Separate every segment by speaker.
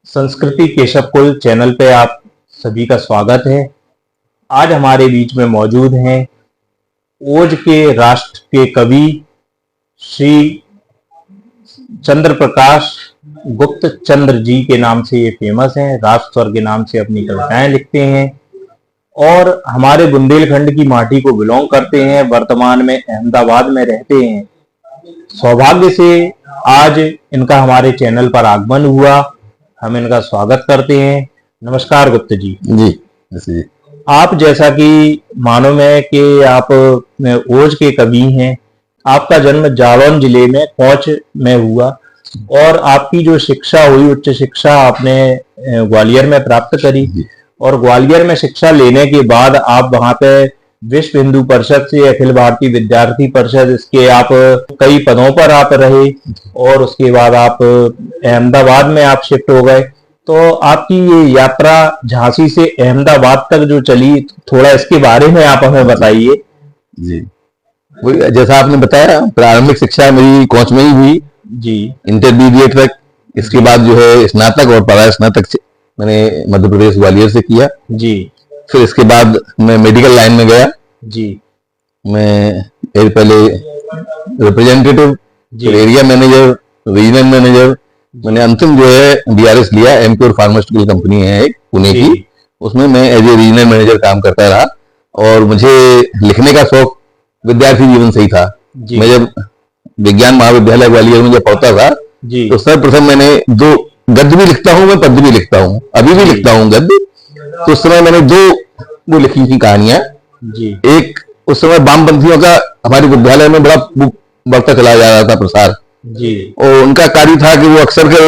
Speaker 1: संस्कृति केशवकुल चैनल पे आप सभी का स्वागत है। आज हमारे बीच में मौजूद हैं ओज के राष्ट्र के कवि श्री चंद्र प्रकाश गुप्त चंद्र जी के नाम से ये फेमस हैं। राष्ट्र स्वर के नाम से अपनी कविताएं लिखते हैं और हमारे बुंदेलखंड की माटी को बिलोंग करते हैं। वर्तमान में अहमदाबाद में रहते हैं। सौभाग्य से आज इनका हमारे चैनल पर आगमन हुआ। हम इनका स्वागत करते हैं। नमस्कार गुप्त जी।
Speaker 2: जी
Speaker 1: आप जैसा कि मालूम है कि आप ओज के कवि हैं। आपका जन्म जालौन जिले में कोच में हुआ और आपकी जो शिक्षा हुई, उच्च शिक्षा आपने ग्वालियर में प्राप्त करी और ग्वालियर में शिक्षा लेने के बाद आप वहां पे विश्व हिंदू परिषद से अखिल भारतीय विद्यार्थी परिषद, इसके आप कई पदों पर आप रहे और उसके बाद आप अहमदाबाद में आप शिफ्ट हो गए। तो आपकी ये यात्रा झांसी से अहमदाबाद तक जो चली, थोड़ा इसके बारे में आप हमें बताइए।
Speaker 2: जी, वही जैसा आपने बताया, प्रारंभिक शिक्षा मेरी कोच में ही हुई
Speaker 1: जी,
Speaker 2: इंटरमीडिएट तक। इसके बाद जो है स्नातक और परा स्नातक मैंने मध्य प्रदेश ग्वालियर से किया
Speaker 1: जी।
Speaker 2: फिर इसके बाद मैं मेडिकल लाइन में गया
Speaker 1: जी।
Speaker 2: मैं पहले representative, area manager, regional manager, मैंने अंतिम जो है डीआरएस लिया। एमप्योर फार्मास्यूटिकल कंपनी है एक पुणे की, उसमें मैं एज ए रीजनल मैनेजर काम करता रहा। और मुझे लिखने का शौक विद्यार्थी जीवन से ही था। मैं जब विज्ञान महाविद्यालय ग्वालियर में जब पढ़ता था तो सर्वप्रथम मैंने दो गद्य भी लिखता हूँ, मैं पद्य भी लिखता हूँ, अभी भी लिखता हूँ गद्य। तो उस समय मैंने दो वो लिखी थी कहानियां। एक उस समय वामपंथियों का हमारे विद्यालय में बड़ा बढ़ता चला जा रहा था प्रसार जी। और उनका कार्य था कि वो अक्सर कर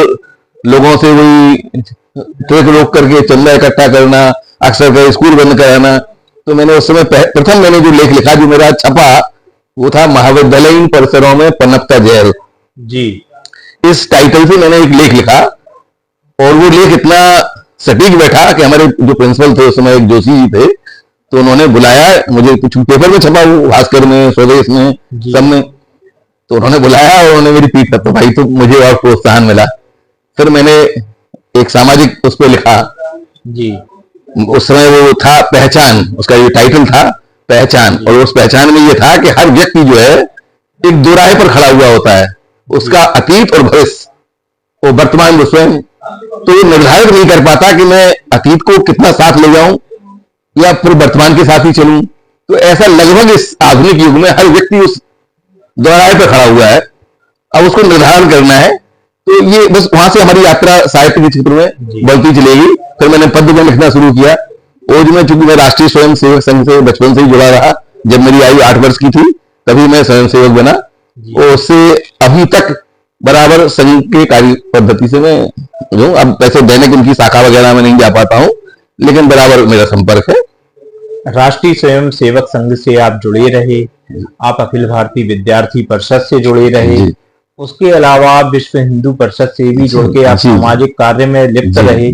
Speaker 2: लोगों से वही ट्रक रोक करके चंदा इकट्ठा करना, अक्सर कर स्कूल बंद कराना। तो मैंने उस समय प्रथम मैंने जो लेख लिखा, जो मेरा छपा, वो था महाविद्यालयीन परिसरों में पनपता जहर जी। इस टाइटल से मैंने एक लेख लिखा और वो लेख इतना सटीक बैठा कि हमारे जो प्रिंसिपल थे उस समय, एक जोशी जी थे, तो उन्होंने बुलाया मुझे। कुछ पेपर में छपा, भास्कर में, स्वदेश में, सब में। तो उन्होंने बुलाया और उन्होंने मेरी पीठ थपथपाई, तो मुझे और प्रोत्साहन मिला। फिर मैंने एक सामाजिक उस पर लिखा जी। उस समय वो था पहचान, उसका ये टाइटल था पहचान। और उस पहचान में ये था कि हर व्यक्ति जो है एक दोराहे पर खड़ा हुआ होता है, उसका अतीत और भविष्य और वर्तमान वो स्वयं। तो ये निर्धारित नहीं कर पाता कि मैं अतीत को कितना साथ ले जाऊं या फिर वर्तमान के साथ ही चलूं। तो ऐसा लगभग इस आधुनिक युग में हर व्यक्ति उस दोराहे पर खड़ा हुआ है, अब उसको निर्धारण करना है। तो ये बस वहां से हमारी यात्रा साहित्य के क्षेत्र में बढ़ती चलेगी। फिर मैंने पद्य में लिखना शुरू किया। ओज में चूंकि मैं राष्ट्रीय स्वयं सेवक संघ से बचपन से ही जुड़ा रहा, जब मेरी आयु 8 वर्ष की थी तभी मैं स्वयं सेवक बना और उससे अभी तक बराबर संघ के कार्य पद्धति से मैं जो, अब वैसे दैनिक उनकी शाखा वगैरह में नहीं जा पाता हूँ, लेकिन बराबर मेरा संपर्क है।
Speaker 1: राष्ट्रीय स्वयं सेवक संघ से आप जुड़े रहे, आप अखिल भारतीय विद्यार्थी परिषद से जुड़े रहे, उसके अलावा आप विश्व हिंदू परिषद से भी जुड़ के आप सामाजिक कार्य में लिप्त रहे।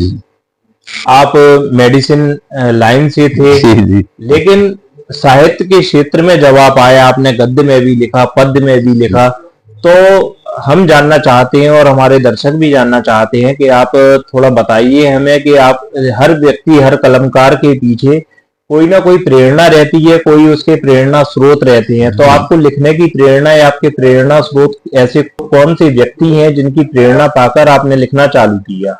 Speaker 1: आप मेडिसिन लाइन से थे, लेकिन साहित्य के क्षेत्र में जब आप आए, आपने गद्य में भी लिखा, पद्य में भी लिखा। तो हम जानना चाहते हैं और हमारे दर्शक भी जानना चाहते हैं कि आप थोड़ा बताइए हमें कि आप, हर व्यक्ति, हर कलमकार के पीछे कोई ना कोई प्रेरणा रहती है, कोई उसके प्रेरणा स्रोत रहते हैं। तो आपको लिखने की प्रेरणा या आपके प्रेरणा स्रोत ऐसे कौन से व्यक्ति हैं जिनकी प्रेरणा पाकर आपने लिखना चालू किया?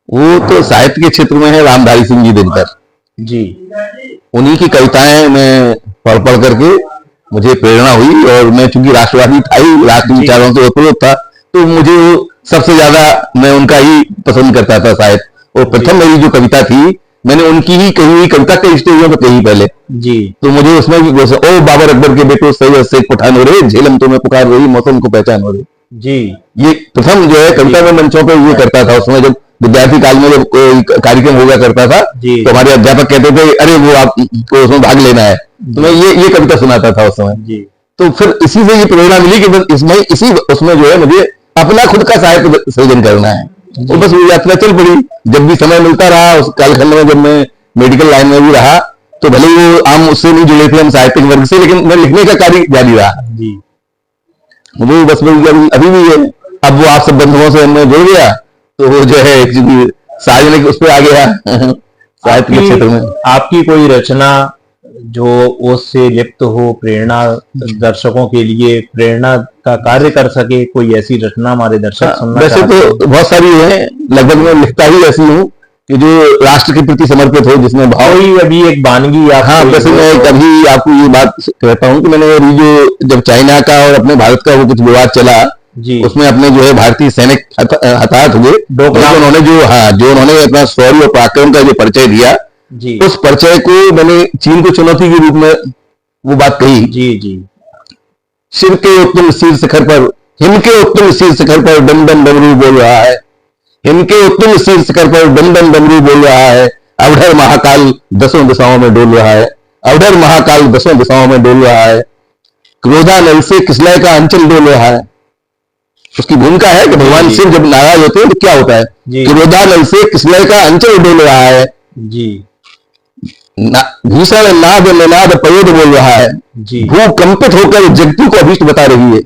Speaker 2: वो तो साहित्य के क्षेत्र में है रामधारी सिंह जी दिनकर जी। उन्हीं की कविताएं मैं पढ़ करके मुझे प्रेरणा हुई और मैं चूंकि राष्ट्रवादी था ही, राष्ट्रीय विचारों से उपयोग था, तो मुझे सबसे ज्यादा मैं उनका ही पसंद करता था साहित्य। और प्रथम मेरी जो कविता थी, मैंने उनकी ही कही हुई कविता कई स्टेजों पर कही पहले जी। तो मुझे उसमें भी ओ बाबर अकबर के बेटो सैयद शेख पठान हो रहे, झेलम तुम्हें पुकार रही, मौसम को पहचान हो रही जी। ये प्रथम जो है कविता में मंचों पर ये करता था। उसमें जब विद्यार्थी काल में जब कोई कार्यक्रम होगा करता था तो हमारे अध्यापक कहते थे, अरे वो आपको उसमें भाग लेना है, तो मैं ये कविता सुनाता था उस समय। तो फिर इसी से ये प्रेरणा मिली कि इसमें इसी उसमें जो है मुझे अपना खुद का साहित्य सृजन करना है। तो बस वो यात्रा चल पड़ी। जब भी समय मिलता रहा, उस कालखंड में जब मैं मेडिकल लाइन में भी रहा, तो भले ही वो हम उससे नहीं जुड़े थे, हम साहित्यिक वर्ग से, लेकिन मैं लिखने का कार्य जारी रहा जी। वो बस अभी भी है। अब वो आप सब बंधुओं से मैं जुड़ गया, तो वो जो है सार्वजनिक उस पर आ गया साहित्य के क्षेत्र में।
Speaker 1: आपकी कोई रचना जो उससे लिप्त हो, प्रेरणा, दर्शकों के लिए प्रेरणा का कार्य कर सके, कोई ऐसी रचना हमारे दर्शक सुनना
Speaker 2: वैसे
Speaker 1: चाहते हैं?
Speaker 2: तो बहुत सारी है, लगभग मैं लिखता ही ऐसी हूँ कि जो राष्ट्र के प्रति समर्पित हो, जिसमें भाव।
Speaker 1: कोई अभी एक वानगी आप?
Speaker 2: हाँ, वैसे मैं कभी आपको ये बात कहता हूँ कि मैंने अभी जो जब चाइना का और अपने भारत का वो कुछ विवाद चला
Speaker 1: जी,
Speaker 2: उसमें अपने जो है भारतीय सैनिक हताहत हुए, उन्होंने जो उन्होंने अपना शौर्य और पराक्रम का जो परिचय दिया
Speaker 1: जी,
Speaker 2: उस परिचय को मैंने चीन को चुनौती के रूप में वो बात कही।
Speaker 1: जी, जी,
Speaker 2: शिव के उत्तम शीर शिखर पर, हिम के उत्तम शीर शिखर पर डम डम डमरू बोल रहा है, हिम के उत्तम शीर शिखर पर डम डम डमरू बोल रहा है, अवधर महाकाल दसों दिशाओं में डोल रहा है, अवधर महाकाल दसों दिशाओं में डोल रहा है, क्रोधा नल से किसलय का अंचल डोल रहा है। उसकी भूमिका है कि भगवान शिव जब नाराज होते हैं तो क्या होता है, क्रोधा नल से किसलय का अंचल डोल रहा है
Speaker 1: जी,
Speaker 2: भूषण नाद निनाद पयोद बोल रहा है, भूकंपित होकर जगती को अभीष्ट बता रही है,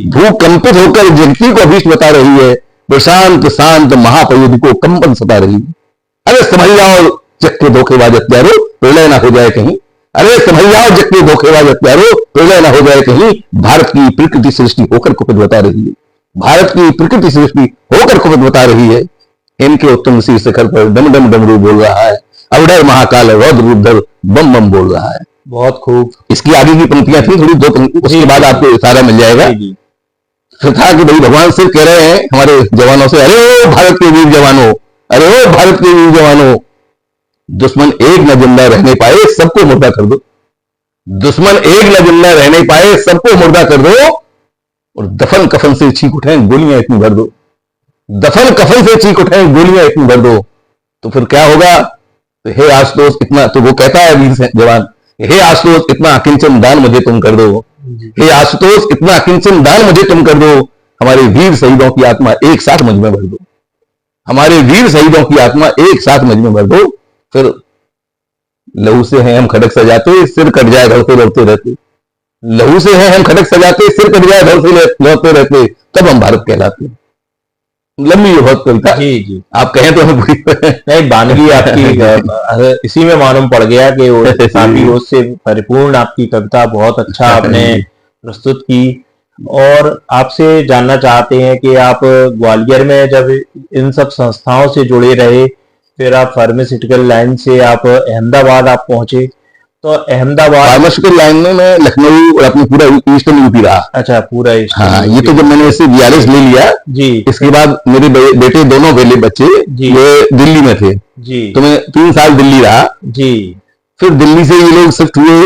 Speaker 2: भूकंपित होकर जगती को अभीष्ट बता रही है, प्रशांत शांत महापयोद को कंपन सता रही है। अरे समझ जाओ जग के धोखेबाज हत्यारो, प्रलय ना हो जाए कहीं, अरे समझ जाओ जग के धोखेबाज हत्यारो, प्रलय ना हो जाए कहीं। भारत की प्रकृति सृष्टि होकर कुपित बता रही है, भारत की प्रकृति सृष्टि होकर कुपित बता रही है। इनके उत्तम शीर शिखर पर डम डम डमरू बोल रहा है, अवधर महाकाल रौद्र रूपधर बम बम बोल रहा है।
Speaker 1: बहुत खूब।
Speaker 2: इसकी आगे की पंक्तियां थी थोड़ी, दो पंक्ति, उसके बाद आपको इशारा मिल जाएगा। फिर था कि भाई भगवान सिर्फ कह रहे हैं हमारे जवानों से, अरे ओ भारत के वीर जवानों, अरे ओ भारत के वीर जवानों, दुश्मन एक न जिंदा रहने पाए सबको मुर्दा कर दो, दुश्मन एक न जिंदा रहने पाए सबको मुर्दा कर दो, और दफन कफन से चीख उठे गोलियां इतनी भर दो, दफन कफन से चीख उठे गोलियां इतनी भर दो। तो फिर क्या होगा, तो हे आशुतोष इतना, तो वो कहता है वीर जवान, हे आशुतोष इतना अकिंचन दान मुझे तुम कर दो, हे आशुतोष इतना अकिंचन दान मुझे तुम कर दो, हमारे वीर शहीदों की आत्मा एक साथ मुझ में भर दो, हमारे वीर शहीदों की आत्मा एक साथ मुझ में भर दो। फिर लहू से हैं हम खड़क सजाते, सिर कट जाए घर से लड़ते रहते, लहू से हैं हम खड़क सजाते, सिर कट जाए घर से लड़ते रहते, तब हम भारत कहलाते। लंबी बहुत कविता।
Speaker 1: जी जी,
Speaker 2: आप कहें तो हमें
Speaker 1: नहीं, वानगी आपकी इसी में मालूम पड़ गया कि काफी उससे परिपूर्ण आपकी कविता, बहुत अच्छा आपने प्रस्तुत की। और आपसे जानना चाहते हैं कि आप ग्वालियर में जब इन सब संस्थाओं से जुड़े रहे, फिर आप फार्मास्यूटिकल लाइन से आप अहमदाबाद आप पहुंचे, तो अहमदाबाद
Speaker 2: फार्मास्यूटिकल लाइन में मैं लखनऊ और अपनी पूरा ईस्टर्न यूपी रहा।
Speaker 1: अच्छा, पूरा ईस्टर्न।
Speaker 2: हाँ, ये तो जब मैंने इससे बीआरएस ले लिया
Speaker 1: जी,
Speaker 2: इसके बाद मेरे बेटे दोनों बेले बच्चे ये दिल्ली में थे
Speaker 1: जी,
Speaker 2: तो मैं 3 साल दिल्ली रहा
Speaker 1: जी,
Speaker 2: फिर दिल्ली से ये लोग शिफ्ट हुए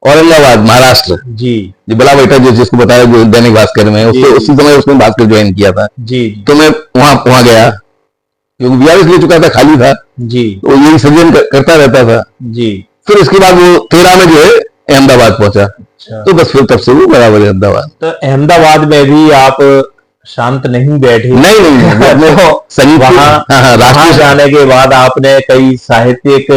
Speaker 2: औरंगाबाद महाराष्ट्र
Speaker 1: जी,
Speaker 2: जो बड़ा बेटा जो जिसको बताया जो दैनिक भास्कर में, उसको उसी समय उसने भास्कर ज्वाइन किया था
Speaker 1: जी,
Speaker 2: तो मैं वहां गया क्योंकि बीआरएस ले चुका था, खाली था
Speaker 1: जी,
Speaker 2: तो यही सर्जन करता रहता था जी। फिर इसके बाद वो 13 में जो है अहमदाबाद पहुंचा। अच्छा। तो बस फिर तब से वो बराबर अहमदाबाद।
Speaker 1: तो अहमदाबाद में भी आप शांत नहीं बैठे?
Speaker 2: नहीं
Speaker 1: वहां जाने के बाद आपने कई साहित्यिक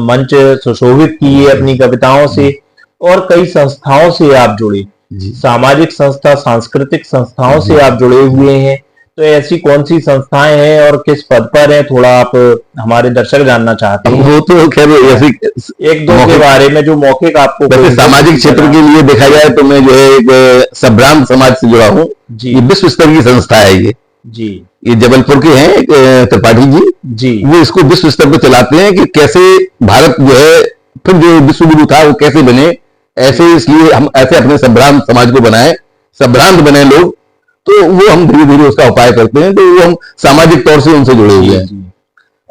Speaker 1: मंच सुशोभित किए अपनी कविताओं से, और कई संस्थाओं से आप जुड़े, सामाजिक संस्था, सांस्कृतिक संस्थाओं से आप जुड़े हुए हैं। तो ऐसी कौन सी संस्थाएं हैं और किस पद पर हैं, थोड़ा आप हमारे दर्शक जानना चाहते हैं?
Speaker 2: वो तो खैर ऐसी
Speaker 1: एक दो के बारे में जो मौके का आपको।
Speaker 2: वैसे सामाजिक क्षेत्र के लिए देखा जाए तो मैं जो है एक संभ्रांत समाज से जुड़ा हूँ। ये विश्व स्तर की संस्था है ये जी, ये जबलपुर के हैं त्रिपाठी जी, वो इसको विश्व स्तर पर चलाते हैं कि कैसे भारत जो है फिर जो विश्व गुरु था वो कैसे बने, ऐसे इसलिए हम ऐसे अपने संभ्रांत समाज को बनाए, संभ्रांत बने लोग, तो वो हम धीरे धीरे उसका उपाय करते हैं। तो वो हम सामाजिक तौर से उनसे जुड़े हुए हैं।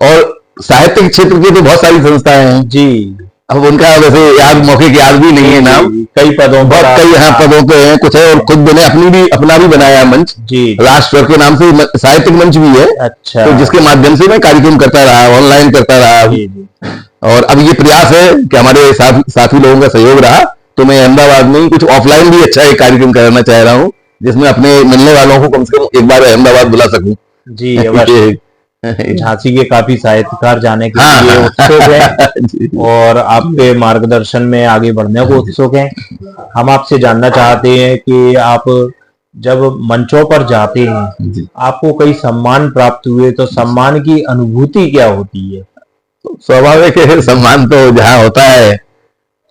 Speaker 2: और साहित्यिक क्षेत्र की तो बहुत सारी संस्थाएं हैं जी, अब उनका वैसे याद मौके की याद भी नहीं है नाम, कई पदों पर, कई यहाँ पदों पे हैं कुछ है, और खुद मैंने अपना भी बनाया मंच जी, राष्ट्र के नाम से साहित्यिक मंच भी है। अच्छा, तो जिसके माध्यम से मैं कार्यक्रम करता रहा, ऑनलाइन करता रहा। और अब ये प्रयास है कि हमारे साथी लोगों का सहयोग रहा तो मैं अहमदाबाद में कुछ ऑफलाइन भी अच्छा एक कार्यक्रम कराना चाह रहा हूँ, जिसमें अपने मिलने वालों को कम से कम एक बार अहमदाबाद बुला सकूं जी। झांसी के काफी साहित्यकार जाने के लिए उत्सुक हैं और आपके मार्गदर्शन में आगे बढ़ने को उत्सुक हैं। हम आपसे जानना चाहते हैं कि आप
Speaker 1: जब मंचों पर जाते हैं,
Speaker 2: जी।
Speaker 1: आपको कई सम्मान प्राप्त हुए, तो सम्मान की अनुभूति क्या होती है?
Speaker 2: तो स्वाभाविक है, सम्मान तो जहाँ होता है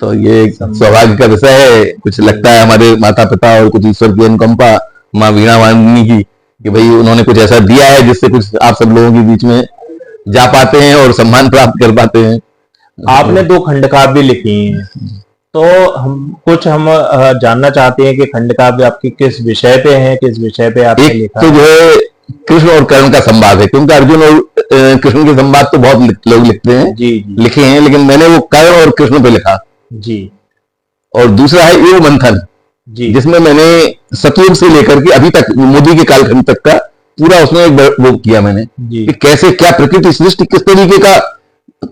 Speaker 2: तो ये एक सौभाग्य का विषय है। कुछ लगता है हमारे माता पिता और कुछ ईश्वर की अनुकंपा माँ वीणा वाणी की, कि भाई उन्होंने कुछ ऐसा दिया है जिससे कुछ आप सब लोगों के बीच में जा पाते हैं और सम्मान प्राप्त कर पाते हैं।
Speaker 1: आपने 2 खंडकाव्य लिखे हैं, तो हम जानना चाहते हैं कि खंडकाव्य आपके किस विषय पे हैं, किस विषय पे आपने
Speaker 2: एक
Speaker 1: लिखा
Speaker 2: तो
Speaker 1: है?
Speaker 2: जो है कृष्ण और कर्ण का संवाद है, क्योंकि अर्जुन और कृष्ण के संवाद तो बहुत लोग लिखते हैं,
Speaker 1: जी जी
Speaker 2: लिखे हैं, लेकिन मैंने वो कर्ण और कृष्ण पे लिखा।
Speaker 1: जी
Speaker 2: और दूसरा है योग मंथन,
Speaker 1: जी
Speaker 2: जिसमें मैंने सतयुग से लेकर के अभी तक मोदी के कालखंड तक का पूरा उसमें एक वो किया मैंने,
Speaker 1: जी
Speaker 2: कि कैसे क्या प्रकृति सृष्टि किस तरीके का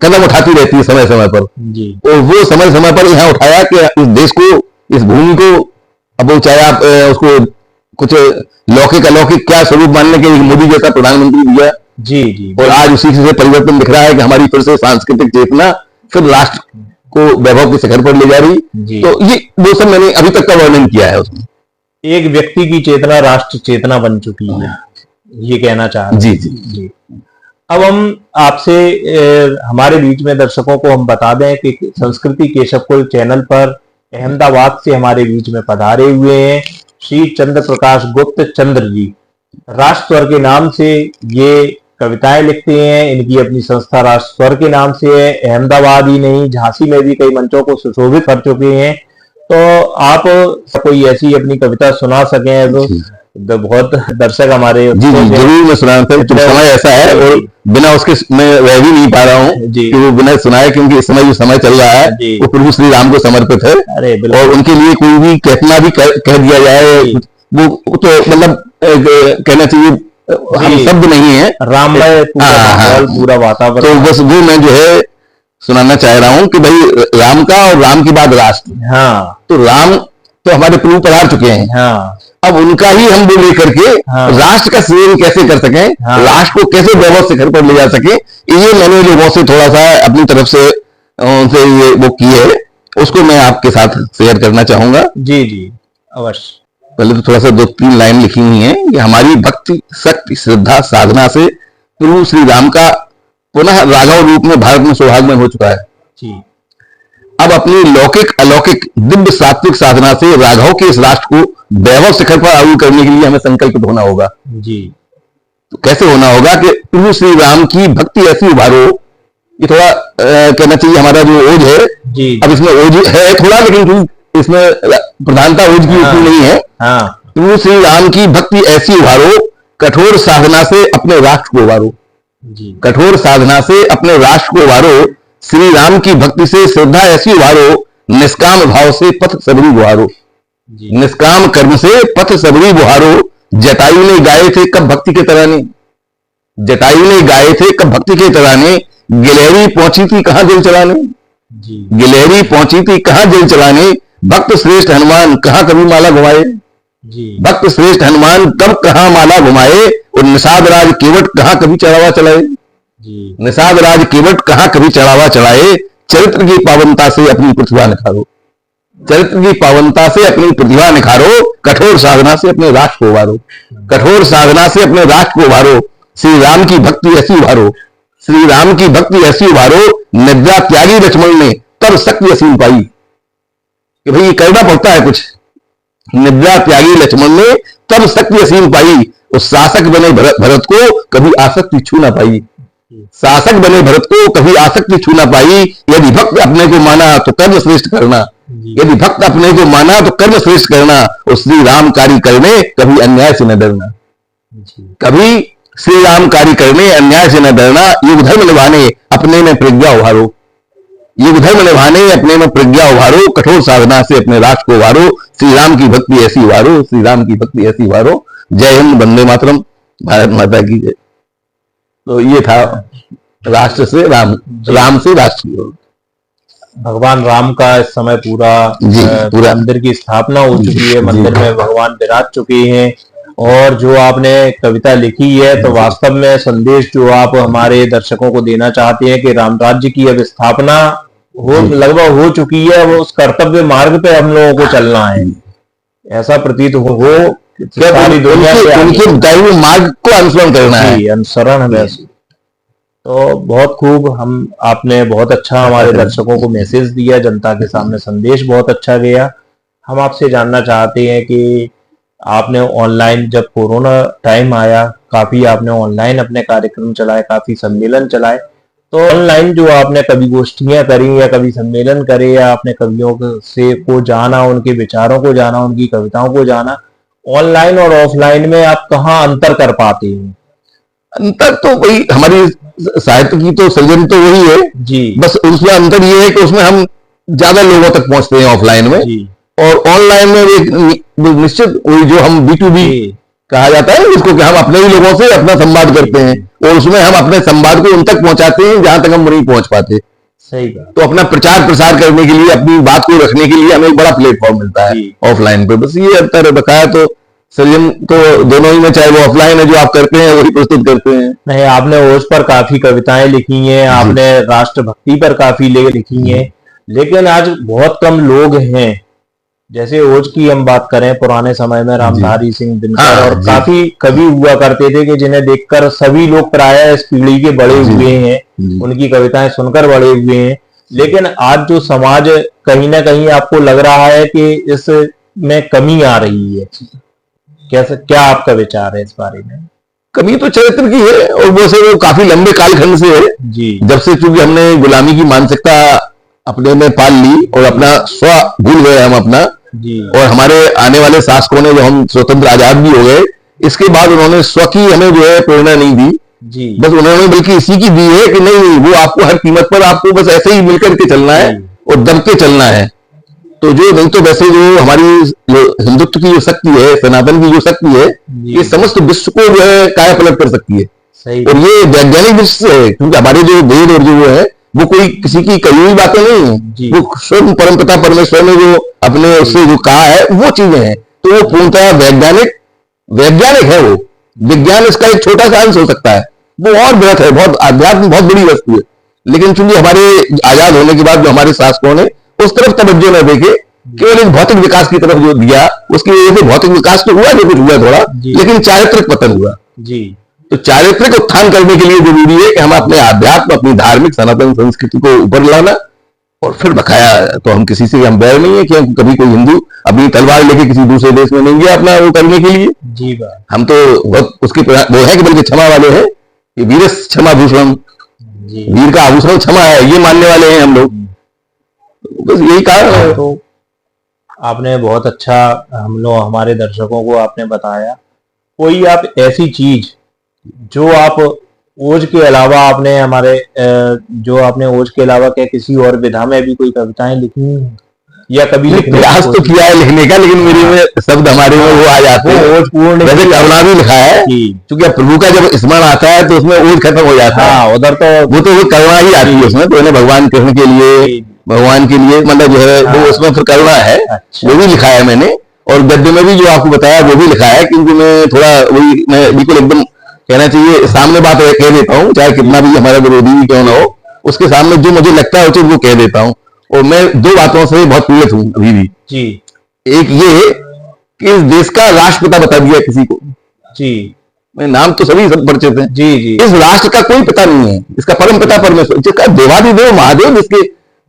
Speaker 2: कदम उठाती रहती है समय समय पर,
Speaker 1: जी
Speaker 2: और वो समय समय पर यहाँ उठाया कि इस देश को, इस भूमि को, अब वो चाहे आप उसको कुछ लौकिक अलौकिक क्या स्वरूप मानने के लिए मोदी जैसा प्रधानमंत्री दिया,
Speaker 1: जी जी
Speaker 2: और आज उसी से परिवर्तन दिख रहा है कि हमारी फिर से सांस्कृतिक चेतना फिर राष्ट्र को वैभव के शिखर पर ले जा रही।
Speaker 1: जी।
Speaker 2: तो ये वो सब मैंने अभी तक का वर्णन किया है उसमें।
Speaker 1: एक व्यक्ति की चेतना राष्ट्र चेतना बन चुकी है, ये कहना चाह रहे हैं।
Speaker 2: जी जी
Speaker 1: जी। अब हम आपसे हमारे बीच में दर्शकों को हम बता दें कि संस्कृति केशव कुल चैनल पर अहमदाबाद से हमारे बीच में पधारे हुए हैं श्री चंद्र प्रकाश गुप्त चंद्र जी। राष्ट्र स्वर के नाम से ये कविताएं लिखते हैं। इनकी अपनी संस्था राष्ट्र स्वर के नाम से है। अहमदाबाद ही नहीं, झांसी में भी कई मंचों को सुशोभित कर चुके हैं। तो आप कोई ऐसी अपनी कविता सुना सकें तो बहुत दर्शक हमारे
Speaker 2: जी जी जरूर मैं सुना सकता हूँ। तो समय ऐसा है और बिना उसके मैं रह भी नहीं पा रहा हूँ कि वो बिना सुनाए, क्योंकि इस समय जो समय चल रहा है वो प्रभु श्री राम को समर्पित है।
Speaker 1: अरे
Speaker 2: और उनके लिए कोई भी कितना भी कह दिया जाए वो तो मतलब कहना चाहिए हम शब्द नहीं है,
Speaker 1: राममय पूरा वातावरण।
Speaker 2: तो बस वो मैं जो है सुनाना चाह रहा हूँ कि भाई राम का, और राम की बात राष्ट्र।
Speaker 1: हाँ,
Speaker 2: तो राम तो हमारे प्रभु पधार चुके हैं।
Speaker 1: हाँ,
Speaker 2: अब उनका ही हम वो लेकर के राष्ट्र का सृजन कैसे कर सकें, राष्ट्र को कैसे वैभव शिखर पर ले जा सके, ये मैंने लोगों से थोड़ा सा अपनी तरफ से उनसे ये वो की है, उसको मैं आपके साथ शेयर करना चाहूंगा।
Speaker 1: जी जी अवश्य।
Speaker 2: पहले तो थोड़ा सा 2-3 लाइन लिखी हुई है कि हमारी भक्ति शक्ति श्रद्धा साधना से प्रभु श्री राम का पुनः राघव रूप में भारत में सौभाग्यमय हो चुका है
Speaker 1: जी।
Speaker 2: अब अपनी लौकिक अलौकिक दिव्य सात्विक साधना से राघव के इस राष्ट्र को वैभव शिखर पर आरूढ़ करने के लिए हमें संकल्पित होना होगा
Speaker 1: जी।
Speaker 2: तो कैसे होना होगा कि प्रभु श्री राम की भक्ति ऐसी उभारो, ये थोड़ा कहना चाहिए हमारा जो ओज है
Speaker 1: जी।
Speaker 2: अब इसमें ओज है थोड़ा, लेकिन इसमें प्रधानता ओज की उतनी नहीं है। प्रभु श्री राम की भक्ति ऐसी उभारो, कठोर साधना से अपने राष्ट्र को उभारो, कठोर साधना से अपने राष्ट्र को उभारो, श्री राम की भक्ति से श्रद्धा ऐसी उभारो, निष्काम भाव से पथ सबरी बुहारो, निष्काम कर्म से पथ सबरी बुहारो। जटायु ने गाए थे कब भक्ति के तराने, जटायु ने गाए थे कब भक्ति के तराने, गिलहरी पहुंची थी कहां दिल चलाने, गिलहरी पहुंची थी कहां दिल चलाने, भक्त श्रेष्ठ हनुमान कहां कभी माला घुमाए, भक्त श्रेष्ठ हनुमान कब कहां माला घुमाए, और निषाद राज केवट कहां कभी चढ़ावा चलाए, निषाद राज केवट कहां कभी चढ़ावा चढ़ाए। चरित्र की पावनता से अपनी प्रतिभा निखारो, चरित्र की पावनता से अपनी प्रतिभा निखारो, कठोर साधना से अपने राष्ट्र को उभारो, कठोर साधना से अपने राष्ट्र को उभारो। श्री राम की भक्ति ऐसी उभारो, श्री राम की भक्ति ऐसी उभारो, निद्रा त्यागी लक्ष्मण ने तब शक्ति असीम पाई, कि भाई ये करना पड़ता है कुछ। निद्रा त्यागी लक्ष्मण ने तब शक्ति असीम पाई, उस शासक बने भरत को कभी आसक्ति छू ना पाई, शासक बने भरत को कभी आसक्ति छू ना पाई। यदि भक्त अपने को माना तो कर्म श्रेष्ठ करना, यदि भक्त अपने को माना तो कर्म श्रेष्ठ करना, और श्री राम कार्य करने कभी अन्याय से न डरना, कभी श्री राम कार्य करने अन्याय से न डरना। युग धर्म निभाने अपने में प्रज्ञा उभारो, युग धर्म निभाने अपने में प्रज्ञा उभारो, कठोर साधना से अपने राष्ट्र को उभारो, श्री राम की भक्ति ऐसी उभारो, श्री राम की भक्ति ऐसी उभारो। जय हिंद, वंदे मातरम, भारत माता की जय। तो ये था राष्ट्र से राम, राम से राष्ट्र की ओर।
Speaker 1: भगवान राम का इस समय पूरा मंदिर की स्थापना हो चुकी है, मंदिर में भगवान विराज चुके हैं। और जो आपने कविता लिखी है तो वास्तव में संदेश जो आप हमारे दर्शकों को देना चाहते हैं कि राम राज्य की अब स्थापना लगभग हो चुकी है, वो उस कर्तव्य मार्ग पे हम लोगों को चलना है, ऐसा प्रतीत हो सारी दुनिया से
Speaker 2: उनके बताए हुए मार्ग को अनुसरण करना है।
Speaker 1: जी, अनुसरण हमें। तो बहुत खूब, आपने बहुत अच्छा हमारे दर्शकों को मैसेज दिया, जनता के सामने संदेश बहुत अच्छा गया। हम आपसे जानना चाहते हैं कि आपने ऑनलाइन, जब कोरोना टाइम आया, काफी आपने ऑनलाइन अपने कार्यक्रम चलाए, काफी सम्मेलन चलाए, तो ऑनलाइन जो आपने कभी गोष्ठियां करी या कभी सम्मेलन करे या आपने कवियों को जाना, उनके विचारों को जाना, उनकी कविताओं को जाना, ऑनलाइन और ऑफलाइन में आप कहाँ अंतर कर पाते हैं?
Speaker 2: अंतर तो वही, हमारी साहित्य की तो सृजन तो वही है
Speaker 1: जी,
Speaker 2: बस उसमें अंतर ये है कि उसमें हम ज्यादा लोगों तक पहुंचते हैं ऑफलाइन में
Speaker 1: जी,
Speaker 2: और ऑनलाइन में एक निश्चित वही जो हम B2B कहा जाता है उसको, कि हम अपने ही लोगों से अपना संवाद करते हैं और उसमें हम अपने संवाद को उन तक पहुंचाते हैं जहां तक हम नहीं पहुंच पाते।
Speaker 1: सही बात।
Speaker 2: तो अपना प्रचार प्रसार करने के लिए, अपनी बात को रखने के लिए हमें एक बड़ा प्लेटफॉर्म मिलता है ऑफलाइन पे। बस ये अंतर है, बकाया तो सृजन तो दोनों ही में, चाहे वो ऑफलाइन है जो आप करते हैं वही प्रस्तुत करते हैं।
Speaker 1: नहीं, आपने ओज पर काफी कविताएं लिखी हैं, आपने राष्ट्रभक्ति पर काफी लिखी हैं, लेकिन आज बहुत कम लोग हैं, जैसे ओज की हम बात करें, पुराने समय में रामधारी सिंह दिनकर और काफी कवि हुआ करते थे कि जिन्हें देखकर सभी लोग प्रायः इस पीढ़ी के बड़े हुए हैं, उनकी कविताएं सुनकर बड़े हुए हैं। लेकिन आज जो समाज, कहीं ना कहीं आपको लग रहा है कि इसमें कमी आ रही है, कैसे, क्या आपका विचार है इस बारे में?
Speaker 2: कमी तो चरित्र की है और वो काफी लंबे कालखंड से है
Speaker 1: जी,
Speaker 2: जब से, चूंकि हमने गुलामी की मानसिकता अपने में पाल ली और अपना स्व भूल गए हम अपना
Speaker 1: जी,
Speaker 2: और हमारे आने वाले शासकों ने, जो हम स्वतंत्र आजाद भी हो गए, इसके बाद उन्होंने स्व की हमें जो है प्रेरणा नहीं दी
Speaker 1: जी,
Speaker 2: बस उन्होंने बल्कि इसी की दी है कि नहीं, वो आपको हर कीमत पर आपको बस ऐसे ही मिलकर के चलना है और दब के चलना है। तो जो नहीं तो वैसे जो हमारी हिंदुत्व की जो शक्ति है, सनातन की जो शक्ति है, ये समस्त विश्व को जो है काया पलट कर सकती है।
Speaker 1: सही।
Speaker 2: और ये वैज्ञानिक दृष्टि से है, क्योंकि हमारे जो वेद और जो वो है वो कोई किसी की कही हुई बातें नहीं है, वो स्वयं परमपिता परमेश्वर ने जो अपने उससे जो कहा है वो चीजें हैं। तो वो पूर्णतः वैज्ञानिक है। वो विज्ञान इसका एक छोटा सा अंश हो सकता है, वो और बृहत है, बहुत आध्यात्म, बहुत बड़ी वस्तु है। लेकिन चूंकि हमारे आजाद होने के बाद जो हमारे शासकों ने उस तरफ तवज्जो न देके केवल एक भौतिक विकास की तरफ जो दिया, उसकी वजह से भौतिक विकास तो हुआ, जो कुछ हुआ थोड़ा, लेकिन चारित्रिक पतन हुआ जी। तो चारित्रिक उत्थान करने के लिए जरूरी है कि हम अपने आध्यात्म, अपनी धार्मिक सनातन संस्कृति को ऊपर लाना और फिर बकाया तो हम किसी से हम बैर नहीं है कि हम कभी कोई हिंदू अपनी तलवार लेके किसी दूसरे देश में नहीं गया अपना वो करने के लिए जी। हम तो बहुत उसके वो है कि बल्कि क्षमा वाले हैं, ये वीर क्षमा भूषण, वीर का आभूषण क्षमा है, ये मानने वाले हैं हम लोग। बस यही कारण है।
Speaker 1: तो आपने बहुत अच्छा हमारे दर्शकों को आपने बताया। कोई आप ऐसी चीज जो आप ओज के अलावा आपने आपने ओज के अलावा क्या किसी और विधा में भी कोई कविताएं लिखी हैं या कभी
Speaker 2: प्रयास तो किया है लिखने का, लेकिन मेरे में शब्द हमारे में वो आ जाते हैं। ओज पूर्ण वैसे करुणा भी लिखा है, क्योंकि प्रभु का जब स्मरण आता है तो उसमें ओज खत्म हो जाता है, उधर तो वो करुणा ही आती है उसमें। तो उन्हें भगवान कृष्ण के लिए, भगवान के लिए मतलब जो है वो उसमें फिर करुणा है। वो भी लिखा है मैंने, और गद्य में भी जो आपको बताया वो भी लिखा है, क्योंकि मैं थोड़ा वही, मैं बिल्कुल एकदम कहना चाहिए सामने बात कह देता हूँ, चाहे कितना भी हमारा विरोधी भी क्यों ना हो, उसके सामने जो मुझे लगता है उचित वो कह देता हूँ। और मैं दो बातों से बहुत पीड़ित हूँ अभी भी जी। एक ये कि इस देश का राष्ट्रपिता बता दिया किसी को जी, मैं नाम तो सभी सब परिचित हैं जी जी। इस राष्ट्र का कोई पिता नहीं है, इसका परम पिता परमेश्वर, जिसका देवादिदेव महादेव जिसके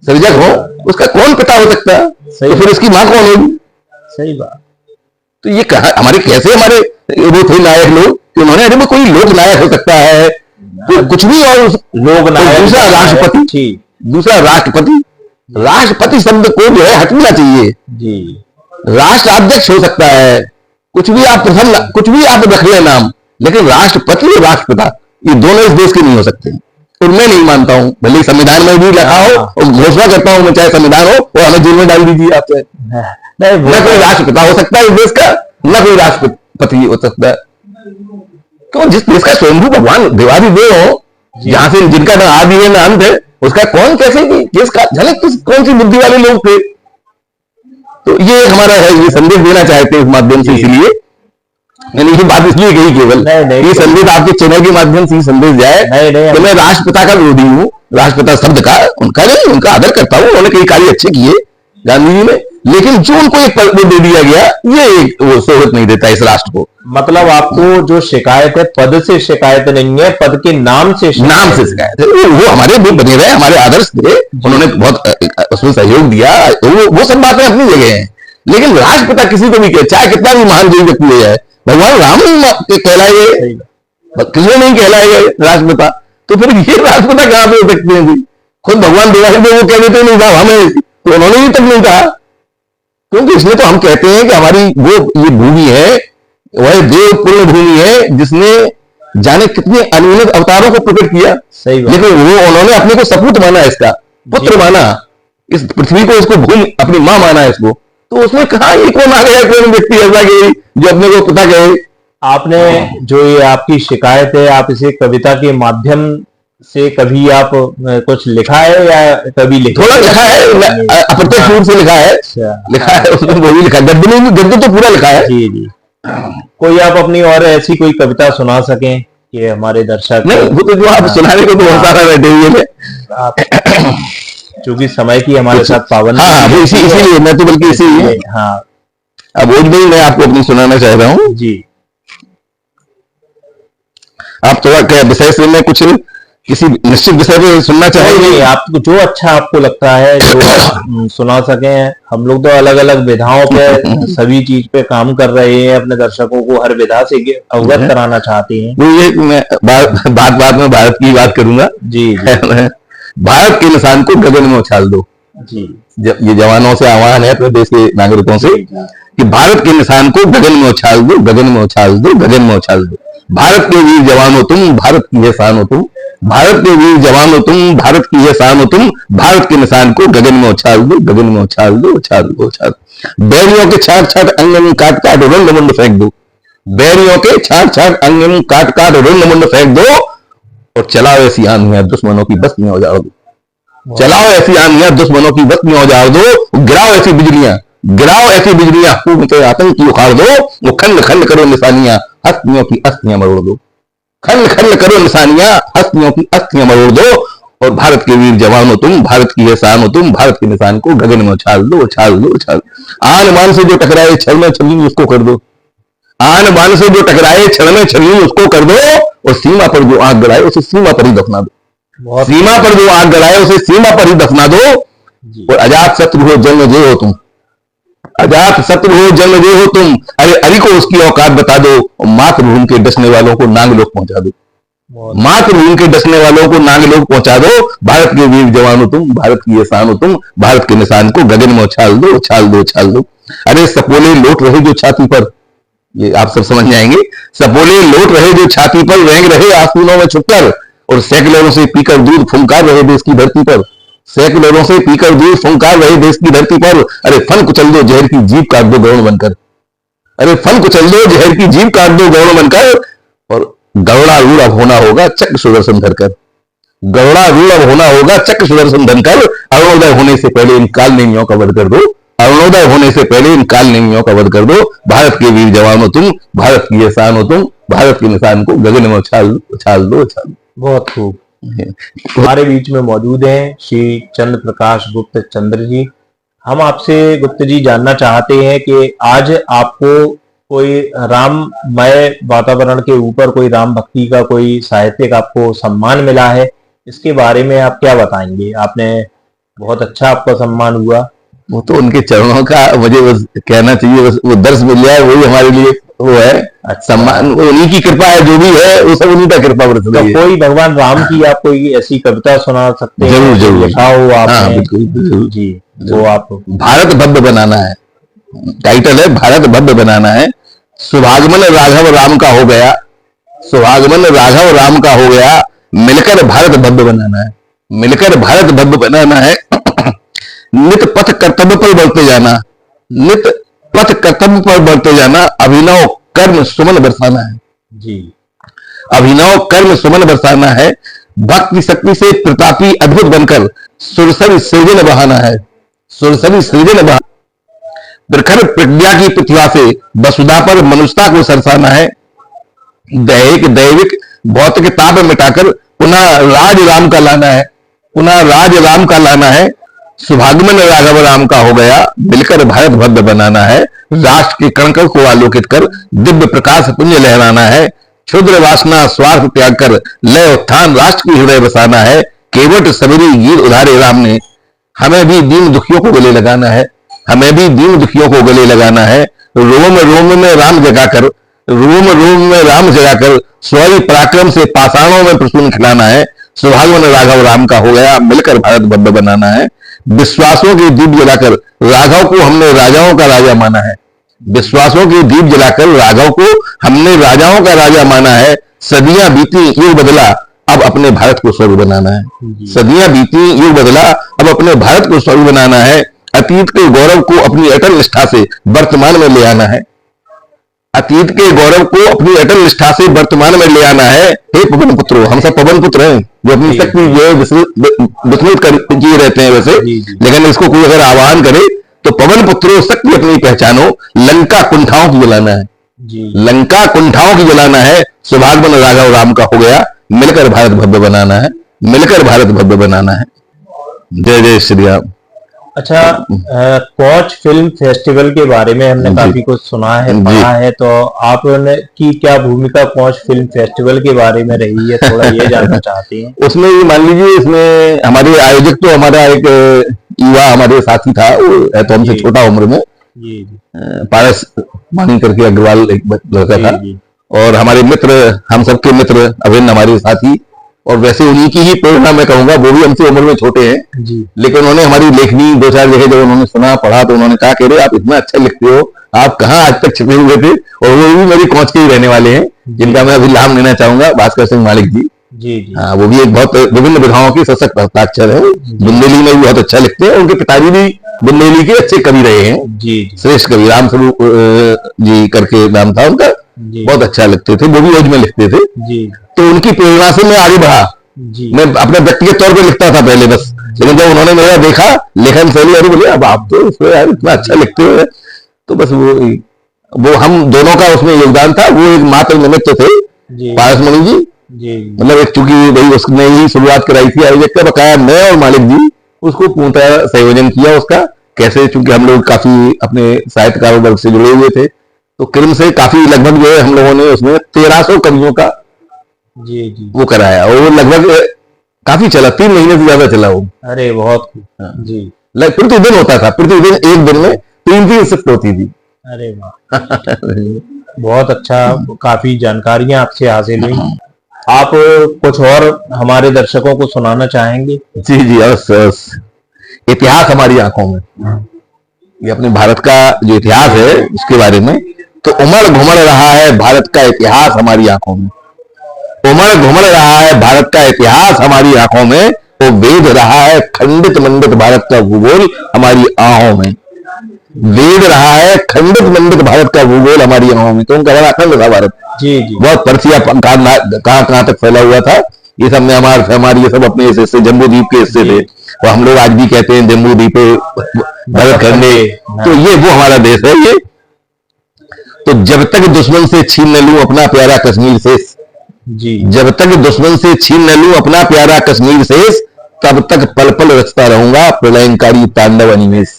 Speaker 2: सृजक हो, उसका कौन पिता हो सकता है? तो फिर इसकी माँ कौन होगी? सही बात। तो ये कहा हमारे कैसे हमारे वो थे नायक लोग कि उन्होंने, अरे वो कोई लोक नायक हो सकता है तो कुछ भी, और लोक नायक दूसरा राष्ट्रपति, दूसरा राष्ट्रपति, राष्ट्रपति शब्द को जो है हटना चाहिए जी। राष्ट्राध्यक्ष हो सकता है, कुछ भी आप प्रथम, कुछ भी आप रख ले नाम, लेकिन राष्ट्रपति और राष्ट्रपिता ये दोनों इस देश के नहीं हो सकते। और मैं नहीं मानता हूं, भले संविधान में भी लिखा हो और घोषणा करता हूं मैं, चाहे संविधान हो और हमें जेल में डाल दीजिए आप, न कोई राष्ट्रपिता हो सकता है इस देश का, न कोई राष्ट्रपति हो सकता है। तो जिस देश का स्वयंभू भगवान देवादिदेव हो, जहां से जिनका न आदि है न अंत है, उसका कौन कैसे देश का झलक, कौन सी बुद्धि वाले लोग थे? तो ये हमारा है, ये संदेश देना चाहते हैं इस माध्यम से। इसलिए मैंने ये बात इसलिए कही केवल, ये संदेश आपके चैनल के माध्यम से संदेश जाए कि मैं राष्ट्रपिता का विरोधी हूँ, राष्ट्रपिता शब्द का उनका नहीं, उनका आदर करता हूँ, उन्होंने कई कार्य अच्छे किए गांधी जी ने, लेकिन जो उनको एक पद दे दिया गया, ये एक वो सोहत नहीं देता इस राष्ट्र को।
Speaker 1: मतलब आपको जो शिकायत है पद से शिकायत नहीं है, पद के नाम से
Speaker 2: नाम से शिकायत है। वो हमारे भी बने रहे, हमारे आदर्श थे, उन्होंने बहुत उसमें सहयोग दिया, वो सब बातें अपनी जगह हैं। लेकिन राष्ट्रपिता किसी को भी कहे, चाहे कितना भी महान जो व्यक्ति हो जाए, भगवान राम कहलाए गए, कृष्ण नहीं कहलाए गए राष्ट्रपिता, तो फिर ये राष्ट्रपिता कहां पे हो सकते हैं जी? खुद भगवान देवानंद वो कह देते नहीं साहब हमें, तो उन्होंने भी तक नहीं कहा, क्योंकि इसलिए तो हम कहते हैं कि हमारी वो ये भूमि है, वह देव पुण्य भूमि है, जिसने जाने कितने अनगिनत अवतारों को प्रकट किया।
Speaker 1: सही बात।
Speaker 2: लेकिन वो उन्होंने अपने को सपूत माना, इसका पुत्र माना, इस पृथ्वी को इसको भूमि अपनी मां माना इसको, तो उसने कहा ये कौन आ गया, कौन व्यक्ति ऐसा कि जो अपने को पिता कहे। आपने
Speaker 1: जो ये आपकी शिकायत है, आप इसे कविता के माध्यम से कभी आप कुछ लिखा है या कभी
Speaker 2: थोड़ा लिखा है, अप्रत्यक्ष रूप से लिखा है, लिखा है उसमें, वो भी लिखा है, गद्य तो पूरा लिखा है।
Speaker 1: जी जी। कोई आप अपनी और ऐसी कोई कविता सुना सकें कि हमारे दर्शक?
Speaker 2: नहीं, वो तो जो आप सुनाने को तो बहुत सारा बैठे हुए हैं,
Speaker 1: चूंकि समय की हमारे साथ पाबंदी।
Speaker 2: हाँ, वो इसीलिए मैं तो बल्कि इसीलिए,
Speaker 1: हाँ,
Speaker 2: अब वो नहीं मैं आपको अपनी सुनाना चाह रहा हूँ
Speaker 1: जी।
Speaker 2: आप थोड़ा क्या विषय से मैं कुछ किसी निश्चित विषय पे सुनना चाहेंगे?
Speaker 1: आपको जो अच्छा आपको लगता है जो आप सुना सके। हम लोग तो अलग अलग विधाओं पे सभी चीज पे काम कर रहे हैं, अपने दर्शकों को हर विधा से अवगत कराना चाहते हैं।
Speaker 2: वो ये मैं बात में भारत की बात करूंगा
Speaker 1: जी।
Speaker 2: भारत के निशान को गगन में उछाल दो जी। ये जवानों से आह्वान है अपने देश के नागरिकों से कि भारत के निशान को गगन में उछाल दो, गगन में उछाल दो, गगन में उछाल दो। भारत के वीर जवान हो तुम, भारत की है शान हो तुम, भारत के वीर जवान हो तुम, भारत की है शान हो तुम, भारत के निशान को गगन में उछाल दो, गगन में उछाल दो, उछाल दो, उछाल दो। बैरियों के छाट छाट अंगन काट काट रुंड मुंड फेंक दो, बैरियों के छाट छाट अंगन काट काट रुंड मुंड फेंक दो, और चलाओ ऐसी आंधियां दुश्मनों की बस में उजाड़ दो, चलाओ ऐसी आंधियां दुश्मनों की बस में उजाड़ दो, गिराओ ऐसी बिजलियां, गिराओ ऐसी बिजलियां, खूब के आतंक की उखाड़ दो, वो खंड खंड करो निशानियां, हस्तियों की अस्थियां मरोड़ दो, खंड खंड करो निशानियां, हस्तियों की अस्थियां मरोड़ दो, और भारत के वीर जवान हो तुम, भारत की है शान हो तुम, भारत के निशान को गगन में उछाल दो, उछाल दो, उछाल दो। आन बान से जो टकराए क्षण में छलनी उसको कर दो, आन बान से जो टकराए क्षण में छलनी उसको कर दो, और सीमा पर जो आग गड़ाए उसे सीमा पर ही दफना दो, सीमा पर जो आग गड़ाए उसे सीमा पर ही दफना दो। और अजात शत्रु हो जन्म जे हो तुम, अजात शत्रु हो जन्म जे हो तुम, अरे अरि को उसकी औकात बता दो, और मातृभूमि के डसने वालों को नागलोक पहुंचा दो, मातृभूमि के डसने वालों को नागलोक पहुंचा दो। भारत के वीर जवान हो तुम, भारत की ये शान हो तुम, भारत के निशान को गगन में उछाल दो, उछाल दो, उछाल दो। अरे सपोले लौट रहे जो छाती पर, ये आप सब समझ जाएंगे, सपोले लौट रहे जो छाती पर, रेंग रहे आसूनों में छुपकर, और सैकड़ों से पीकर दूध फुंकार रहे देश की धरती पर, सैकड़ों से पीकर दूध फुंकार रहे देश की धरती पर। अरे फन कुचल दो जहर की जीभ काट दो गौण बनकर, अरे फन कुचल दो जहर की जीभ काट दो गौण बनकर, और गरुड़ा रूढ़ अब होना होगा चक्र सुदर्शन धरकर, गरुड़ा रूढ़ अब होना होगा चक्र सुदर्शन धरकर। अरुणोदय होने से पहले इन काल नेमियों का वध कर दो, अरुणोदय होने से पहले इन काल नेमियों का वध कर दो। भारत के वीर जवान हो तुम, भारत की ये शान हो तुम, भारत के निशान को गगन में उछाल दो, उछाल दो, उछाल दो।
Speaker 1: बहुत खूब। हमारे बीच में मौजूद हैं श्री चंद्र प्रकाश गुप्त चंद्र जी। हम आपसे गुप्त जी जानना चाहते हैं कि आज आपको कोई राममय वातावरण के ऊपर कोई राम भक्ति का कोई साहित्यिक आपको सम्मान मिला है, इसके बारे में आप क्या बताएंगे? आपने बहुत अच्छा आपका सम्मान हुआ।
Speaker 2: वो तो उनके चरणों का मुझे बस कहना चाहिए, बस वो दर्श मिल जाए वही हमारे लिए वो है सम्मान, उन्हीं की कृपा है, जो भी है वो सब उन्हीं का कृपा बरस रही है।
Speaker 1: कोई भगवान राम की आप कोई ऐसी कविता सुना सकते हैं?
Speaker 2: जरूर जरूर
Speaker 1: लिखा हो आपने?
Speaker 2: हाँ, बिल्कुल
Speaker 1: जी, वो आप
Speaker 2: भारत भव्य बनाना है, टाइटल है भारत भव्य बनाना है। सुभागमन राघव राम का हो गया, सुभागमन राघव राम का हो गया, मिलकर भारत भव्य बनाना है, मिलकर भारत भव्य बनाना है। नित पथ कर्तव्य पर बढ़ते जाना, नित पथ कर्तव्य पर बढ़ते जाना, अभिनव कर्म सुमन बरसाना है
Speaker 1: जी,
Speaker 2: अभिनव कर्म सुमन बरसाना है। भक्ति शक्ति से प्रतापी अद्भुत बनकर सुरसरी सृजन बहाना है, सुरसरी सृजन बहाना, प्रखर प्रज्ञा की पृथ्वी से वसुधा पर मनुष्यता को सरसाना है। दैहिक दैविक भौतिक ताप मिटाकर पुनः राज राम का लाना है, पुनः राज राम का लाना है। सुभागमन राघव राम का हो गया, मिलकर भारत भव्य बनाना है। राष्ट्र के कणकण को आलोकित कर दिव्य प्रकाश पुण्य लहराना है। क्षुद्र वासना स्वार्थ त्याग कर लय उत्थान राष्ट्र की हृदय बसाना है। केवट सबरी गिर उधारे राम ने, हमें भी दीन दुखियों को गले लगाना है, हमें भी दीन दुखियों को गले लगाना है। रोम रोम में राम जगाकर, रोम रोम में राम जगाकर स्वरी पराक्रम से पाषाणों में प्रसून खिलाना है। सुभागमन राघव राम का हो गया, मिलकर भारत भव्य बनाना है। विश्वासों के दीप जलाकर राघव को हमने राजाओं का राजा माना है। विश्वासों के दीप जलाकर राघव को हमने राजाओं का राजा माना है। सदियां बीती युग बदला, अब अपने भारत को स्वर्ग बनाना है। सदियां बीती युग बदला, अब अपने भारत को स्वर्ग बनाना है। अतीत के गौरव को अपनी अटल निष्ठा से वर्तमान में ले आना है। अतीत के गौरव को अपनी अटल निष्ठा से वर्तमान में ले आना है। हे पवन पुत्रो, हम सब पवन पुत्र हैं जो अपनी शक्ति जो है विस्मृत कर किए रहते हैं वैसे, लेकिन इसको कोई अगर आह्वान करे तो पवन पुत्रो शक्ति अपनी पहचानो, लंका कुंठाओं की जलाना है। लंका कुंठाओं की जलाना है। सुभागमन राघव राम का हो गया, मिलकर भारत भव्य बनाना है, मिलकर भारत भव्य बनाना है। जय जय श्री राम।
Speaker 1: अच्छा, कॉच फिल्म फेस्टिवल के बारे में हमने काफी कुछ सुना है, पढ़ा है, तो आपने की क्या भूमिका कॉच फिल्म फेस्टिवल के बारे में रही है, थोड़ा ये जानना चाहते हैं।
Speaker 2: उसमें मान लीजिए, इसमें हमारे आयोजक तो हमारा एक युवा हमारे साथी था, वो है तो हमसे छोटा उम्र में, पारस मानी करके अग्रवाल एक लड़का था, और हमारे मित्र, हम सबके मित्र अभिन्न हमारे साथी, और वैसे उन्हीं की ही प्रेरणा मैं कहूंगा, वो भी हमसे उम्र में छोटे हैं जी। लेकिन उन्होंने हमारी लेखनी दो चार जगह जब उन्होंने सुना पढ़ा तो उन्होंने कहा, कह रहे आप इतना अच्छा लिखते हो, आप कहाँ आज तक छिपे हुए थे। और वो भी मेरी कॉच के ही रहने वाले हैं, जिनका मैं अभी नाम लेना चाहूंगा, भास्कर सिंह मालिक जी। हाँ, वो भी एक बहुत विभिन्न विधाओं की सशक्त हस्ताक्षर है, बुंदेली में भी बहुत अच्छा लिखते हैं। उनके पिताजी भी बुंदेली के अच्छे कवि रहे हैं, श्रेष्ठ कवि, राम स्वरूप जी करके नाम था उनका, बहुत अच्छा लिखते थे, वो भी रोज में लिखते थे जी। तो उनकी प्रेरणा से मैं आगे बढ़ा जी। मैं अपने व्यक्तिगत तौर पे लिखता था पहले बस, लेकिन जब उन्होंने मेरा देखा लेखन शैली, अरे बोले अब आप तो यार इतना अच्छा लिखते हो, तो बस वो हम दोनों का उसमें योगदान था। वो एक मात्र निमित्त थे, पारस मणि जी, मतलब एक चूंकि भाई उसने ही शुरुआत कराई थी आयोजक का, बकाया मैं और मालिक जी उसको पूर्णतः संयोजन किया उसका। कैसे, चूंकि हम लोग काफी अपने साहित्यकार वर्ग से जुड़े हुए थे, तो किरण से काफी लगभग जो है हम लोगों ने उसमें 1300 कवियों का जी वो कराया, और वो लगभग काफी चला, 3 महीने से ज्यादा चला वो।
Speaker 1: अरे बहुत जी।
Speaker 2: प्रतिदिन होता था, प्रतिदिन एक दिन में 3 शिफ्ट होती थी।
Speaker 1: अरे वाह बहुत अच्छा, काफी जानकारियां आपसे हासिल हुई। आप कुछ और हमारे दर्शकों को सुनाना चाहेंगे?
Speaker 2: जी जी अवश्य। इतिहास हमारी आंखों में, ये अपने भारत का जो इतिहास है उसके बारे में, तो उमड़ घुमड़ रहा है भारत का इतिहास हमारी आंखों में। उमड़ घुमड़ रहा है भारत का इतिहास हमारी आंखों में, वो वेद रहा है खंडित मंडित भारत का भूगोल हमारी आंखों में। वेद रहा है खंडित मंडित भारत का भूगोल हमारी आंखों में। तो उनका बड़ा अखंड था भारत जी जी, बहुत परसिया कहाँ तक फैला हुआ था। ये सब में हमारे ये सब अपने हिस्से, जम्बू द्वीप के हिस्से थे, और हम लोग आज भी कहते हैं जम्बू द्वीप भारत खंडे, तो ये वो हमारा देश है ये। तो जब तक दुश्मन से छीन न लूं अपना प्यारा कश्मीर शेष जी, जब तक दुश्मन से छीन न लूं अपना प्यारा कश्मीर शेष, तब तक पल पल रचता रहूंगा प्रलयंकारी तांडव अनिमेष।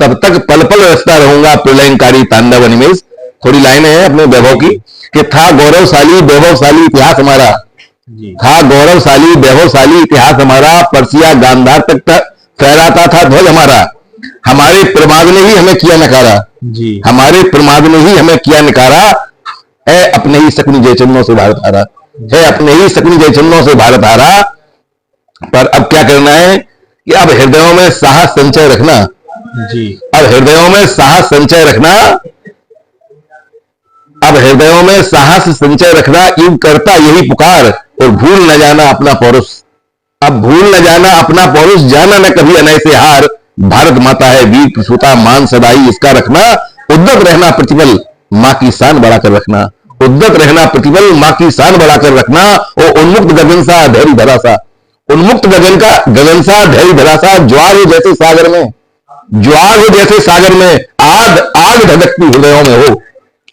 Speaker 2: तब तक पल पल रचता रहूंगा प्रलयंकारी तांडव अनिमेष। थोड़ी लाइन है अपने वैभव की, कि था गौरवशाली इतिहास हमारा, था गौरवशाली वैभवशाली इतिहास हमारा, परसिया गांधार तक फहराता था ध्वज हमारा। हमारे प्रमाद ने ही हमें किया नकारा जी, हमारे प्रमाद ने ही हमें किया नकारा, है अपने ही शकुनी जयचंदों से भारत हारा, है अपने ही शकुनी जयचंदों से भारत हारा। पर अब क्या करना है कि अब हृदयों में साहस संचय रखना जी, अब हृदयों में साहस संचय रखना, अब हृदयों में साहस संचय रखना, युग करता यही पुकार, और भूल न जाना अपना पौरुष। अब भूल न जाना अपना पौरुष, जाना न कभी अनय से हार। भारत माता है वीर प्रसूता, मान सदाई इसका रखना, उद्यत रहना प्रतिबल माँ की शान बढ़ाकर रखना, उद्यत रहना प्रतिबल माँ की शान बढ़ाकर रखना। और उन्मुक्त गगन सा धैर्य धरा सा, उन्मुक्त गगन सा धैर्य धरा सा, ज्वार हो जैसे सागर में, ज्वार हो जैसे सागर में, आग धधकती हृदयों में हो,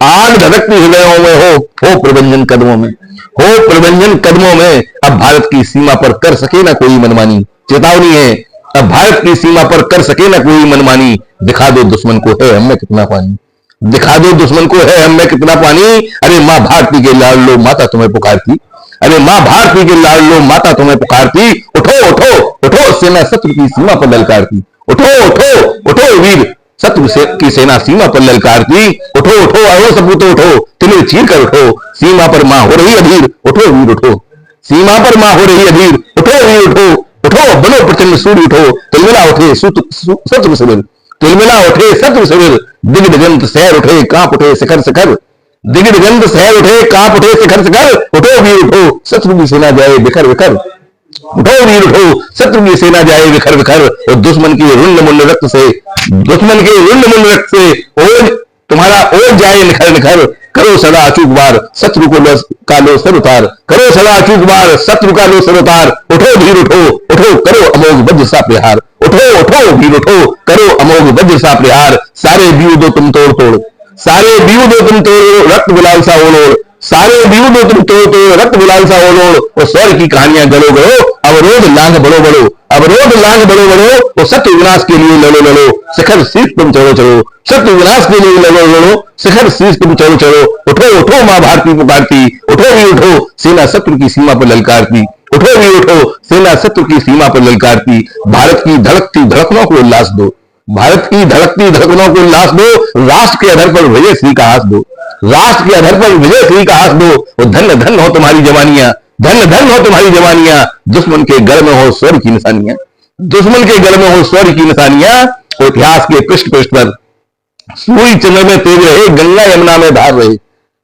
Speaker 2: आग धधकती हृदयों में हो प्रबंधन कदमों में, हो प्रबंधन कदमों में। अब भारत की सीमा पर कर सके ना कोई मनमानी, चेतावनी है अब भारत की सीमा पर कर सके ना कोई मनमानी, दिखा दो दुश्मन को है हम में कितना पानी, दिखा दो दुश्मन को है हम में कितना पानी। अरे माँ भारती के लाल लो माता तुम्हें पुकारती, अरे माँ भारती के लाल लो माता तुम्हें पुकारती। उठो उठो उठो सेना शत्रु की सीमा पर ललकारती, उठो उठो उठो वीर शत्रु की सेना सीमा पर ललकारती। उठो उठो आओ सपूतो उठो, तिमिर चीर कर उठो, सीमा पर माँ हो रही अधीर। उठो वीर उठो, सीमा पर माँ हो रही अधीर। उठो वीर उठो, उठो बनो प्रचंड सूर्य उठो, तिलमिला उठे शत्रु शिविर, तिलमिला उठे शत्रु शिविर। दिग्ध गंध शहर उठे कांप उठे शिखर शिखर, दिग्ध गंध शहर उठे कांप उठे शिखर शिखर। उठो वीर उठो शत्रु की सेना जाए बिखर बिखर, उठो वीर उठो शत्रु की सेना जाए बिखर बिखर। और दुश्मन की रुंड मुंड रक्त से, दुश्मन के रुंड मुंड रक्त से ओज तुम्हारा ओज जाए निखर निखर। करो सदा अचूक वार शत्रु को का लो सर उतार, करो सदा अचूक वार शत्रु का लो सर उतार। उठो वीर उठो, उठो करो अमोघ वज्र सा प्रहार, उठो उठो वीर उठो करो अमोघ वज्र सा प्रहार। सारे बीऊ दो तुम तोड़ तोड़, सारे बीऊ दो तुम तोड़ रक्त गुलाल सा ओढ़ ओढ़, सारे बीऊ दो तुम तोड़ तोड़ रक्त गुलाल सा ओढ़ ओढ़। और स्वर्ग की कहानियां गढ़ो गढ़ो, अवरोध लांघ बड़ो बड़ो, अवरोध लांघ बड़ो बड़ो। और शत्रु विनाश के लिए लड़ो लड़ो, शिखर शीर्ष तुम चढ़ो चढ़ो, शत्रु विनाश के लिए लड़ो लड़ो, शिखर शीर्ष तुम चढ़ो चढ़ो। उठो उठो माँ भारती पुकारती, उठो भी उठो सेना शत्रु की सीमा पर ललकारती, उठो भी उठो सेना शत्रु की सीमा पर ललकारती। भारत की धड़कती धड़कनों को उल्लास दो, भारत की धड़कती धड़कनों को उल्लास दो। राष्ट्र के आधार पर विजय श्री का हाथ दो, राष्ट्र के आधार पर विजय श्री का हाथ दो। और धन्य धन्य हो तुम्हारी जवानियां, धन्य धन्य हो तुम्हारी जवानियां। दुश्मन के गढ़ में हो स्वर्ग की निशानियां, दुश्मन के गढ़ में हो स्वर्ग की निशानियां। और इतिहास के पृष्ठ पृष्ठ पर सूर्य चंद्र में तेज रहे गंगा यमुना में धार रहे,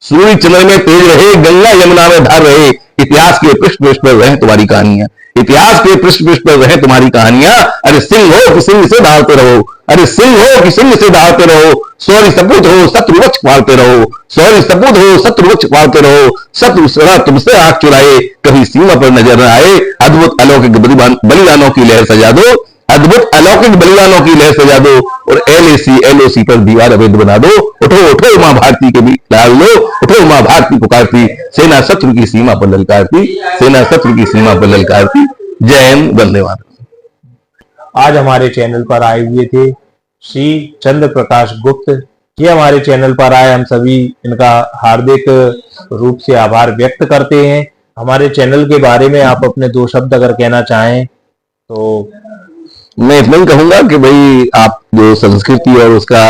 Speaker 2: सूर्य चंद्र में तेज रहे गंगा यमुना में धार रहे। इतिहास के पृष्ठ पृष्ठ पर रहे तुम्हारी कहानियां, इतिहास के पृष्ठ पृष्ठ पर रहे तुम्हारी कहानियां। अरे सिंह हो कि सिंह से दहाड़ते रहो, अरे सिंह हो कि सिंह से दहाड़ते रहो। सौरी सपूत हो शत्रु वक्ष फाड़ते रहो, सौरी सपूत हो शत्रु वक्ष फाड़ते रहो। शत्रु सदा तुमसे आंख चुराए कभी सीमा पर नजर न आए। अद्भुत अलौकिक बलिदानों की लहर सजा दो, अद्भुत अलौकिक बलिदानों की लहर सजा दो। और एलओसी पर दीवार अवैध बना दो। उठो उठो माँ भारती के भी लाल लो, उठो माँ भारती पुकारती, सेना शत्रु की सीमा पर ललकारती, सेना शत्रु की सीमा पर ललकारती। जय हिंद, वंदे मातरम।
Speaker 1: आज हमारे चैनल पर आए हुए थे श्री चंद्र प्रकाश गुप्त। ये हमारे चैनल पर आए, हम सभी इनका हार्दिक रूप से आभार व्यक्त करते हैं। हमारे चैनल के बारे में आप अपने दो शब्द अगर कहना चाहें तो।
Speaker 2: मैं इतना ही कहूंगा कि भाई आप जो संस्कृति और उसका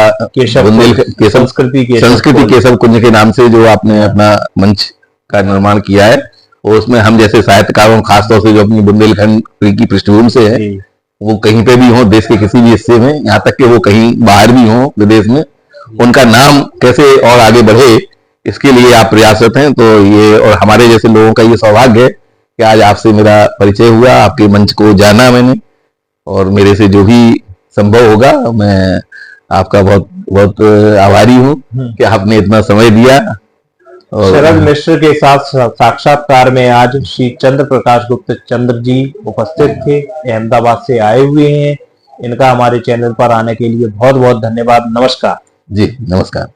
Speaker 2: संस्कृति केशव कुंज के नाम से जो आपने अपना मंच का निर्माण किया है, और उसमें हम जैसे साहित्यकारों, खासतौर से जो अपनी बुंदेलखंड की पृष्ठभूमि से है, वो कहीं पे भी हो देश के किसी भी हिस्से में, यहाँ तक कि वो कहीं बाहर भी हो विदेश में, उनका नाम कैसे और आगे बढ़े इसके लिए आप प्रयासरत हैं। तो ये और हमारे जैसे लोगों का ये सौभाग्य है कि आज आपसे मेरा परिचय हुआ, आपके मंच को जाना मैंने, और मेरे से जो भी संभव होगा मैं आपका बहुत बहुत आभारी हूँ कि आपने इतना समय दिया। और
Speaker 1: शरद मिश्र के साथ साक्षात्कार में आज श्री चंद्र प्रकाश गुप्त चंद्र जी उपस्थित थे, अहमदाबाद से आए हुए हैं। इनका हमारे चैनल पर आने के लिए बहुत बहुत धन्यवाद। नमस्कार
Speaker 2: जी, नमस्कार।